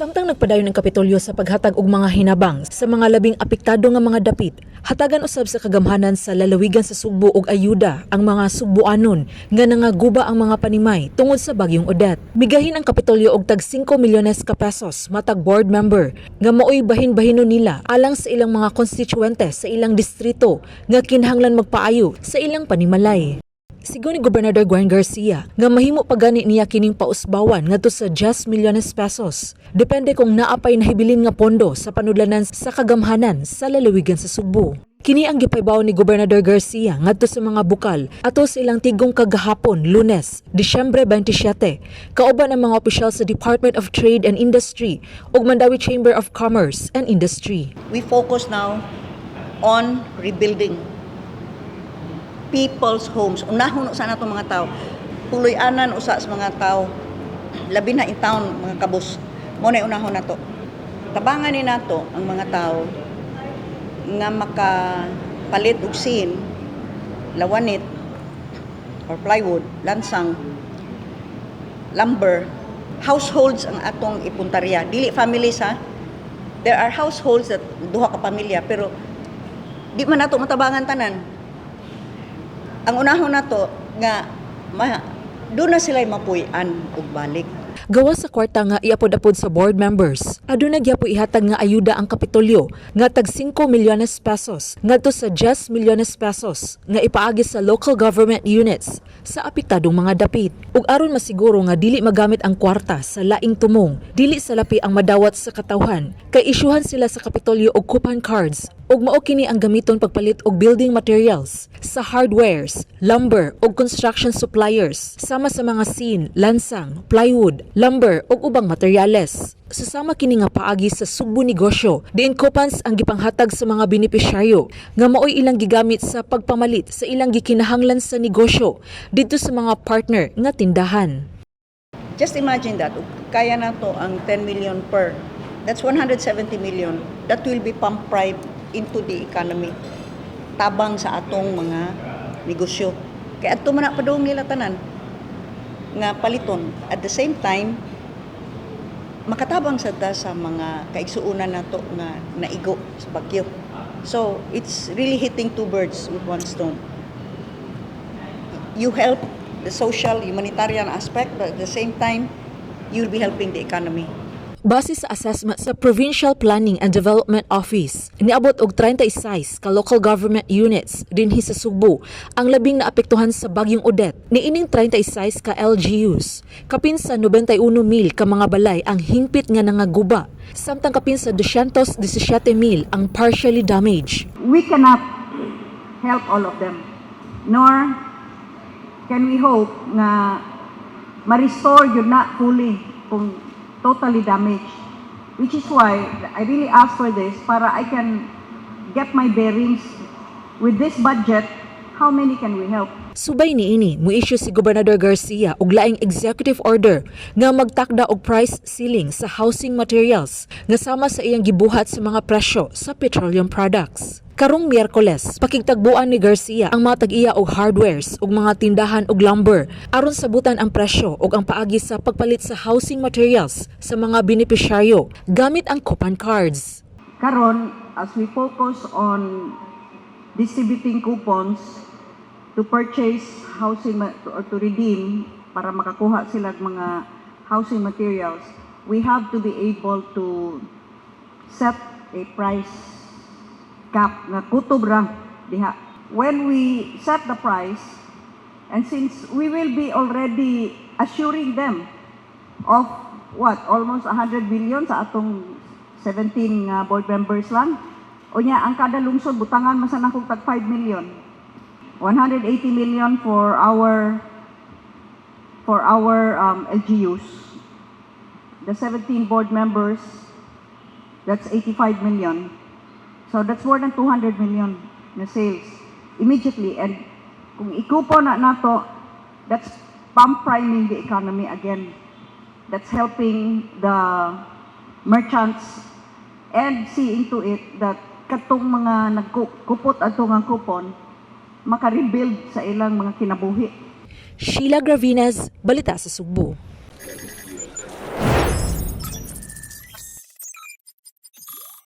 Samtang nagpadayon ng Kapitolyo sa paghatag og mga hinabang sa mga labing apektado nga mga dapit, hatagan usab sa kagamhanan sa lalawigan sa Sugbo og ayuda ang mga Sugboanon nga nangaguba ang mga panimay tungod sa bagyong Odette. Migahin ang Kapitolyo og tag 5 milyones ka pesos matag board member nga maoy bahin-bahino nila alang sa ilang mga konstituente sa ilang distrito nga kinahanglan magpaayo sa ilang panimalay. Sigon ni Gobernador Gwen Garcia nga mahimo pa gani niya kining pausbawan ngadto sa 10 milyones pesos. Depende kung naapay nahibilin nga pondo sa panudlanan sa kagamhanan sa lalawigan sa Sugbo. Kini ang gipaybaw ni Gobernador Garcia ngadto sa mga bukal ato sa ilang tigong kagahapon Lunes, Disyembre 27, kauban ang mga opisyal sa Department of Trade and Industry ug Mandawi Chamber of Commerce and Industry. We focus now on rebuilding people's homes. Unahon sa natong mga tao. Puloy-anan usa sa mga tao. Labi na in town mga kabus. Mo na unahon nato. Tabangan ni nato ang mga tao nga makapalit og sin, lawanit or plywood, lansang, lumber, households ang atong ipuntarya. Dili families ha. There are households that duha ka pamilya pero di man nato matabangan tanan. Ang unahon nato nga doon na sila'y mapuy-an og balik. Gawa sa kwarta nga iapod-apod sa board members, aduna gyapo ihatag nga ayuda ang Kapitolyo nga tag 5 milyones pesos ngadto sa 10 milyones pesos nga ipaagi sa local government units sa apektadong mga dapit. Ug aron masiguro nga dili magamit ang kwarta sa laing tumong, dili sa lapi ang madawat sa katawhan, kay isyuhan sila sa Kapitolyo og coupon cards ug mao kini ang gamiton pagpalit og building materials sa hardwares, lumber ug construction suppliers sama sa mga sin, lansang, plywood, lumber ug ubang materyales. Susama kini nga paagi sa Sugbo negosyo, diin coupons ang gipanghatag sa mga benepisyaryo nga maoy ilang gigamit sa pagpamalit sa ilang gikinahanglan sa negosyo didto sa mga partner nga tindahan. Just imagine that, kaya na to ang 10 million per. That's 170 million. That will be pumped right into the economy. Tabang sa atong mga negosyo. Kaya ato man na padung nila tanan nga paliton. At the same time, makatabang sa ta sa mga kaigsuunan nato nga naigo sa bagyo. So, it's really hitting two birds with one stone. You help the social, humanitarian aspect, but at the same time, you'll be helping the economy. Base sa assessment sa Provincial Planning and Development Office, niabot og 36 ka local government units dinhi sa Sugbo ang labing naapektuhan sa bagyong Odette. Niining 36 ka LGUs, kapin sa 91,000 ka mga balay ang hingpit nga nangaguba, samtang kapin sa 217,000 ang partially damaged. We cannot help all of them, nor can we hope na ma-restore yun na fully kung totally damaged. Which is why I really ask for this para I can get my bearings with this budget. How many can we help? Subay niini, muisyu si Gobernador Garcia og laing executive order nga magtakda og price ceiling sa housing materials nga sama sa iyang gibuhat sa mga presyo sa petroleum products. Karong Miyerkules, pakigtagbuan ni Garcia ang mga tag-iya og hardwares ug mga tindahan og lumber aron sabutan ang presyo ug ang paagi sa pagpalit sa housing materials sa mga benepisyaryo gamit ang coupon cards. Karon, as we focus on distributing coupons to purchase housing or to redeem para makakuha sila ng mga housing materials, we have to be able to set a price cap nga kutob ra diha. When we set the price, and since we will be already assuring them of what, almost 100 billion sa atong 17 board members lang, o niya ang kada lungsod butangan masanang kog tag 5 million. 180 million for our LGUs. The 17 board members, that's 85 million. So that's more than 200 million na sales immediately. And kung ikupo na nato, that's pump priming the economy again. That's helping the merchants and seeing to it that katong mga nagkupot atong ang coupon maka-rebuild sa ilang mga kinabuhi. Sheila Gravinez, Balita sa Sugbo.